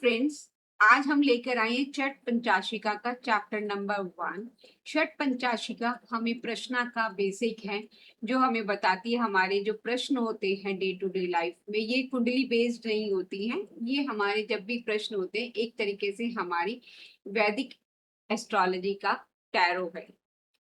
Friends, आज हम लेकर आए हैं छठ पंचाशिका का चैप्टर नंबर 1। छठ पंचाशिका हमें प्रश्न का बेसिक है, जो हमें बताती है हमारे जो प्रश्न होते हैं डे टू डे लाइफ में, ये कुंडली बेस्ड नहीं होती हैं। ये हमारे जब भी प्रश्न होते हैं एक तरीके से हमारी वैदिक एस्ट्रोलॉजी का टैरो है।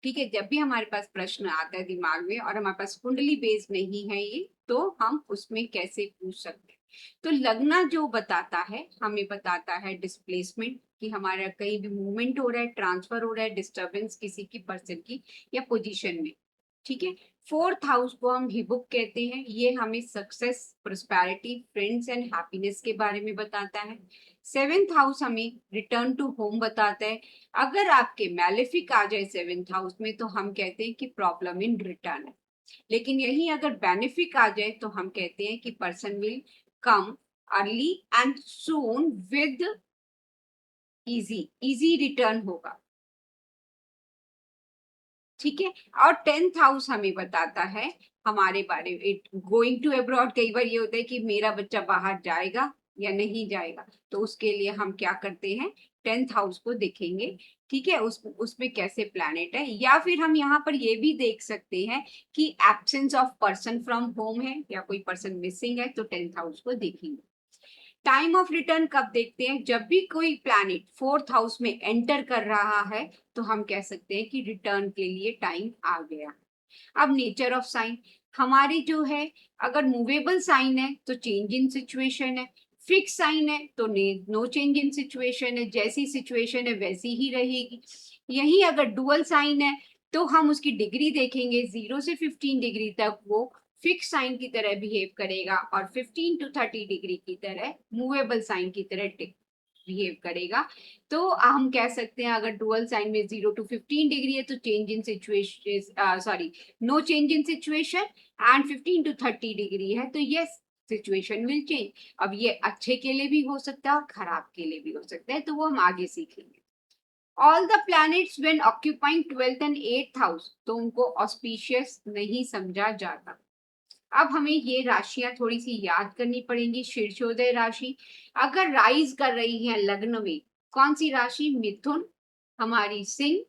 ठीक है, जब भी हमारे पास प्रश्न आता है दिमाग में और हमारे पास कुंडली बेस्ड नहीं है ये, तो हम उसमें कैसे पूछ सकते हैं। तो लगना जो बताता है, हमें बताता है डिस्प्लेसमेंट, कि हमारा कहीं भी मूवमेंट हो रहा है, ट्रांसफर हो रहा है, डिस्टर्बेंस किसी की पर्सन की या पोजीशन में। ठीक है, फोर्थ हाउस को हम हिबुक कहते हैं। ये हमें success, prosperity, friends and happiness के बारे में बताता है। सेवेंथ हाउस हमें रिटर्न टू होम बताता है। अगर आपके मैलेफिक आ जाए सेवेंथ हाउस में, तो हम कहते हैं कि प्रॉब्लम इन रिटर्न है। लेकिन यही अगर बेनिफिक आ जाए, तो हम कहते हैं कि person will come early and soon with easy return होगा। ठीक है, और टेंथ हाउस हमें बताता है हमारे बारे में गोइंग टू अब्रॉड। कई बार ये होता है कि मेरा बच्चा बाहर जाएगा या नहीं जाएगा, तो उसके लिए हम क्या करते हैं, टेंथ हाउस को देखेंगे। ठीक है, उसमें कैसे प्लैनेट है, या फिर हम यहाँ पर ये भी देख सकते हैं कि absence of person from home है या कोई पर्सन मिसिंग है, तो टेंथ हाउस को देखेंगे। टाइम ऑफ रिटर्न कब देखते हैं, जब भी कोई प्लैनेट फोर्थ हाउस में एंटर कर रहा है, तो हम कह सकते हैं कि रिटर्न के लिए टाइम आ गया। अब नेचर ऑफ साइन हमारी जो है, अगर मूवेबल साइन है तो चेंज इन सिचुएशन है, फिक्स साइन है तो नो चेंज इन सिचुएशन है, जैसी सिचुएशन है वैसी ही रहेगी। यही अगर डुअल साइन है, तो हम उसकी डिग्री देखेंगे, 0 से 15 डिग्री तक वो फिक्स साइन की तरह बिहेव करेगा और 15 टू 30 डिग्री की तरह मूवेबल साइन की तरह बिहेव करेगा। तो हम कह सकते हैं अगर डुअल साइन में 0 to 15 डिग्री है, तो change in situation, sorry, no change in situation, and 15 to 30 degree है तो यस, सिचुएशन विल चेंज। अब ये अच्छे के लिए भी हो सकता है और खराब के लिए भी हो सकता है, तो वो हम आगे सीखेंगे। All the planets when occupying 12th and 8th house, तो उनको ऑस्पिशियस नहीं समझा जाता। अब हमें ये राशियां थोड़ी सी याद करनी पड़ेंगी। शीर्षोदय राशि अगर राइज कर रही है लग्न में, कौन सी राशि, मिथुन, हमारी सिंह,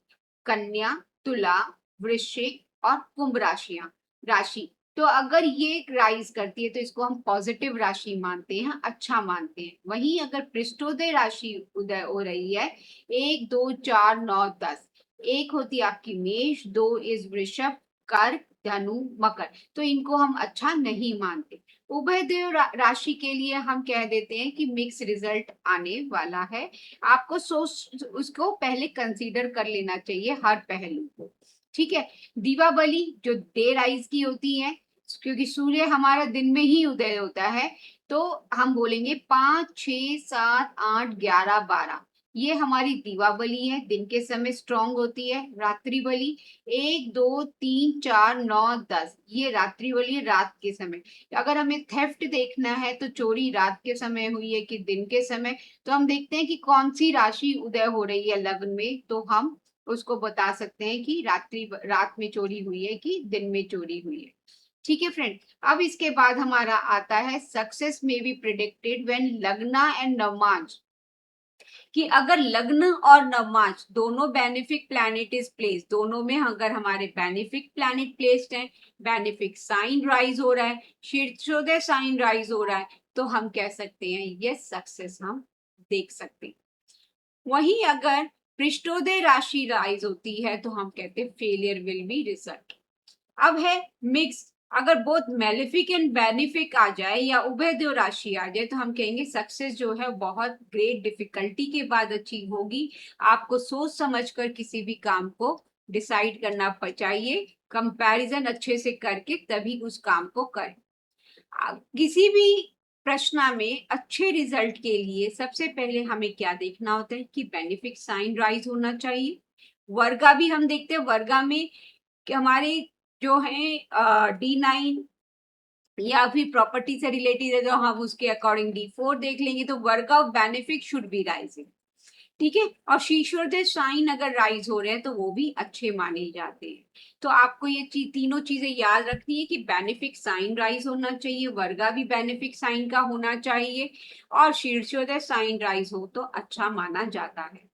कन्या, तुला, वृश्चिक और कुंभ राशि, तो अगर ये राइज करती है तो इसको हम पॉजिटिव राशि मानते हैं, अच्छा मानते हैं। वहीं अगर पृष्ठोदय राशि उदय हो रही है, 1 2 4 9 10, एक होती है आपकी मेष, 2 इज वृषभ, कर्क, धनु, मकर, तो इनको हम अच्छा नहीं मानते। उभय देव राशि के लिए हम कह देते हैं कि मिक्स रिजल्ट आने वाला है। आपको सोच उसको पहले कंसीडर कर लेना चाहिए हर पहलू को। ठीक है, दीपावली जो डे राइज की होती है, क्योंकि सूर्य हमारा दिन में ही उदय होता है, तो हम बोलेंगे 5 6 7 8 11 12, ये हमारी दीपावली है, दिन के समय स्ट्रांग होती है। रात्रि बलि 1 2 3 4 9 10, ये रात्रि बलि है, रात के समय। अगर हमें थेफ्ट देखना है तो चोरी रात के समय हुई है कि दिन के समय, तो हम देखते हैं कि कौन सी राशि उदय हो रही है लग्न में, तो हम उसको बता सकते हैं कि रात में चोरी हुई है कि दिन में चोरी हुई है। ठीक है फ्रेंड, अब इसके बाद हमारा आता है सक्सेस में बी प्रिडिक्टेड व्हेन लग्ना एंड नवमांश, कि अगर लग्न और नवमांश दोनों बेनिफिक प्लैनेट इज प्लेस, दोनों में अगर हमारे बेनिफिक प्लैनेट प्लेस्ड है, बेनिफिक साइन राइज हो रहा है, शीर्षोदय साइन राइज हो रहा है, तो हम कह सकते हैं ये सक्सेस हम देख सकते हैं। वहीं अगर पृष्ठोदय राशि राइज होती है, तो हम कहते हैं फेलियर विल बी रिजल्ट। अब है मिक्स, अगर बोथ मेलिफिक एंड बेनिफिक आ जाए या उभय देव राशि आ जाए, तो हम कहेंगे सक्सेस जो है बहुत ग्रेट डिफिकल्टी के बाद अचीव होगी। आपको सोच समझकर किसी भी काम को डिसाइड करना चाहिए, कंपैरिजन अच्छे से करके तभी उस काम को करें। किसी भी प्रश्न में अच्छे रिजल्ट के लिए सबसे पहले हमें क्या देखना होता है कि बेनिफिक साइन राइज होना चाहिए। वर्गा भी हम देखते हैं, वर्गा में कि हमारे जो है D9 या फिर प्रॉपर्टी से रिलेटेड है, तो हम उसके अकॉर्डिंग D4 देख लेंगे, तो वर्ग of benefic should be rising. ठीक है। और शीर्षोदय साइन अगर राइज हो रहे हैं तो वो भी अच्छे माने जाते हैं। तो आपको ये तीनों चीजें याद रखनी है कि बेनिफिक साइन राइज होना चाहिए, वर्गा भी बेनिफिक साइन का होना चाहिए, और शीर्षोदय साइन राइज हो तो अच्छा माना जाता है।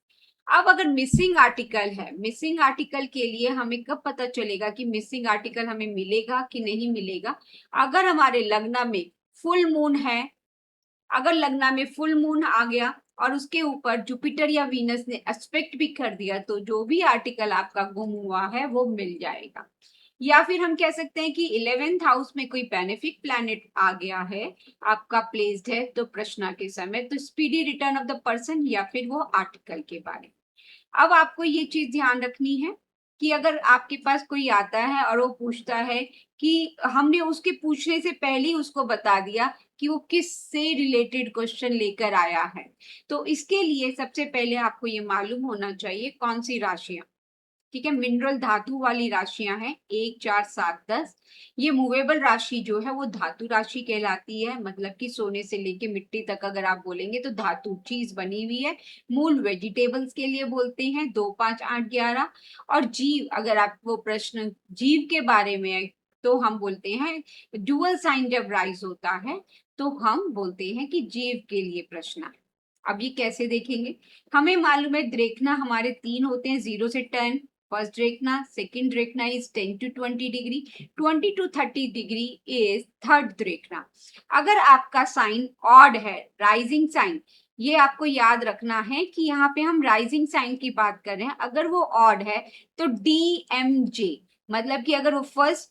अब अगर मिसिंग आर्टिकल है, मिसिंग आर्टिकल के लिए हमें कब पता चलेगा कि मिसिंग आर्टिकल हमें मिलेगा कि नहीं मिलेगा? अगर हमारे लग्न में फुल मून है, अगर लग्न में फुल मून आ गया और उसके ऊपर जुपिटर या वीनस ने एस्पेक्ट भी कर दिया, तो जो भी आर्टिकल आपका गुम हुआ है वो मिल जाएगा। या फिर हम कह सकते हैं कि 11th हाउस में कोई बेनिफिक प्लैनेट आ गया है, आपका प्लेस्ड है, तो प्रश्न के समय तो speedy return of the person या फिर वो आर्टिकल के बारे में। अब आपको ये चीज ध्यान रखनी है कि अगर आपके पास कोई आता है और वो पूछता है कि हमने उसके पूछने से पहले ही उसको बता दिया कि वो किस से रिलेटेड क्वेश्चन लेकर आया है, तो इसके लिए सबसे पहले आपको ये मालूम होना चाहिए कौन सी राशियां, ठीक है, मिनरल धातु वाली राशियां हैं 1 4 7 10। ये मूवेबल राशि जो है वो धातु राशि कहलाती है, मतलब कि सोने से लेके मिट्टी तक अगर आप बोलेंगे तो धातु चीज बनी हुई है। मूल वेजिटेबल्स के लिए बोलते हैं 2 5 8 11। और जीव, अगर आप वो प्रश्न जीव के बारे में है तो हम बोलते हैं डुअल साइन जब राइज होता है तो हम बोलते हैं कि जीव के लिए प्रश्न है। अब ये कैसे देखेंगे? हमें मालूम है द्रेखना हमारे 3 होते हैं 0 से 10। फर्स्ट रेखना, सेकंड रेखना इज 10 to 20 डिग्री, 20 to 30 डिग्री इज थर्ड रेखना। अगर आपका साइन ऑड है, राइजिंग साइन, ये आपको याद रखना है कि यहाँ पे हम राइजिंग साइन की बात कर रहे हैं, अगर वो ऑड है तो DMJ, मतलब कि अगर वो फर्स्ट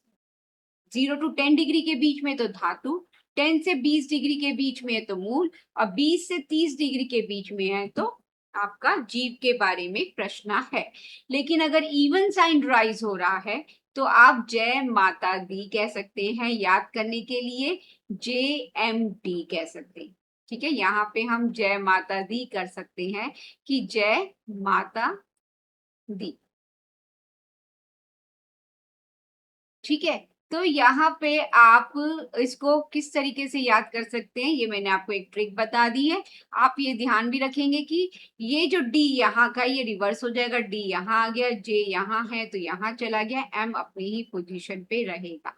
0 to 10 डिग्री के बीच में तो धातु, 10 से 20 डिग्री के बीच में है तो मूल, और 20 से 30 डिग्री के बीच में है तो आपका जीव के बारे में प्रश्न है। लेकिन अगर इवन साइन राइज हो रहा है तो आप जय माता दी कह सकते हैं, याद करने के लिए JMD कह सकते हैं। ठीक है, यहाँ पे हम जय माता दी कर सकते हैं कि जय माता दी। ठीक है, तो यहाँ पे आप इसको किस तरीके से याद कर सकते हैं, ये मैंने आपको एक ट्रिक बता दी है। आप ये ध्यान भी रखेंगे कि ये जो D यहाँ का ये रिवर्स हो जाएगा, D यहाँ आ गया, J यहाँ है तो यहाँ चला गया, M अपनी ही पोजीशन पे रहेगा।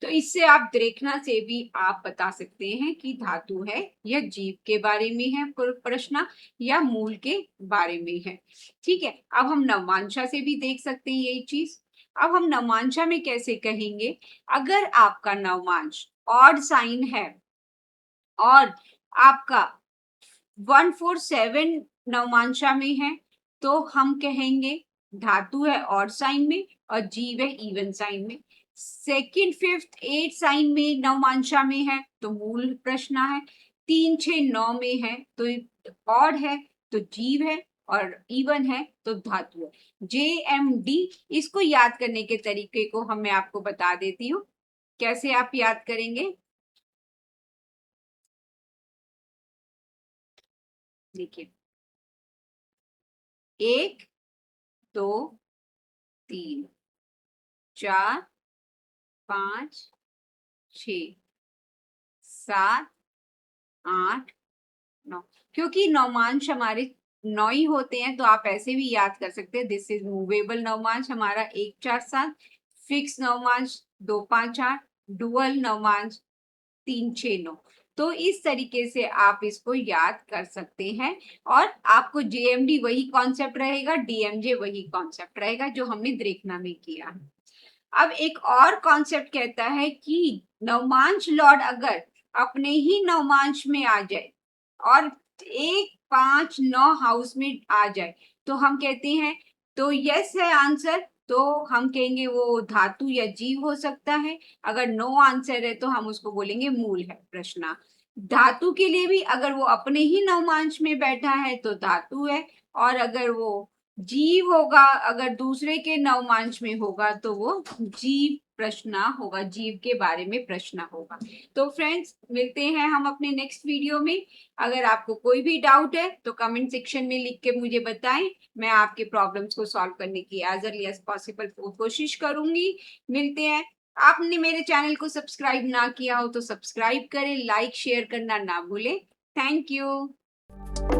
तो इससे आप देखना से भी आप बता सकते हैं कि धातु है या जीव के बारे में है प्रश्न या मूल के बारे में है। ठीक है, अब हम नवमांशा से भी देख सकते हैं यही चीज। अब हम नवमांशा में कैसे कहेंगे? अगर आपका नवमांश ऑड साइन है और आपका 147 नवमांशा में है तो हम कहेंगे धातु है ऑड साइन में और जीव है इवन साइन में। सेकंड, फिफ्थ, 8 साइन में नवमांशा में है तो मूल प्रश्न है। 3 6 9 में है तो ऑड है तो जीव है, और इवन है तो धातु है। JMD, इसको याद करने के तरीके को मैं आपको बता देती हूँ, कैसे आप याद करेंगे। देखिए, 1 2 3 4 5 6 7 8 9, क्योंकि नवमांश हमारे 9 ही होते हैं तो आप ऐसे भी याद कर सकते हैं। दिस इज मूवेबल नवमांश हमारा 1 4 7, फिक्स नवमांश 2 5 8, डुअल नवमांश 3 6 9। तो इस तरीके से आप इसको याद कर सकते हैं, और आपको JMD वही कॉन्सेप्ट रहेगा, DMJ वही कॉन्सेप्ट रहेगा जो हमने देखना में किया है। अब एक और कॉन्सेप्ट कहता है कि नवमांश लॉर्ड अगर अपने ही नवमांश में आ जाए और 1 5 9 हाउस में आ जाए तो हम कहते हैं, तो यस है आंसर तो हम कहेंगे वो धातु या जीव हो सकता है। अगर नो आंसर है तो हम उसको बोलेंगे मूल है प्रश्न। धातु के लिए भी अगर वो अपने ही नवमांश में बैठा है तो धातु है, और अगर वो जीव होगा, अगर दूसरे के नवमांश में होगा तो वो जीव प्रश्न होगा, जीव के बारे में प्रश्न होगा। तो फ्रेंड्स, मिलते हैं हम अपने नेक्स्ट वीडियो में। अगर आपको कोई भी डाउट है तो कमेंट सेक्शन में लिख के मुझे बताएं, मैं आपके प्रॉब्लम्स को सॉल्व करने की एज अर्ली एज पॉसिबल कोशिश करूंगी। मिलते हैं। आपने मेरे चैनल को सब्सक्राइब ना किया हो तो सब्सक्राइब करें, लाइक शेयर करना ना भूलें। Thank you.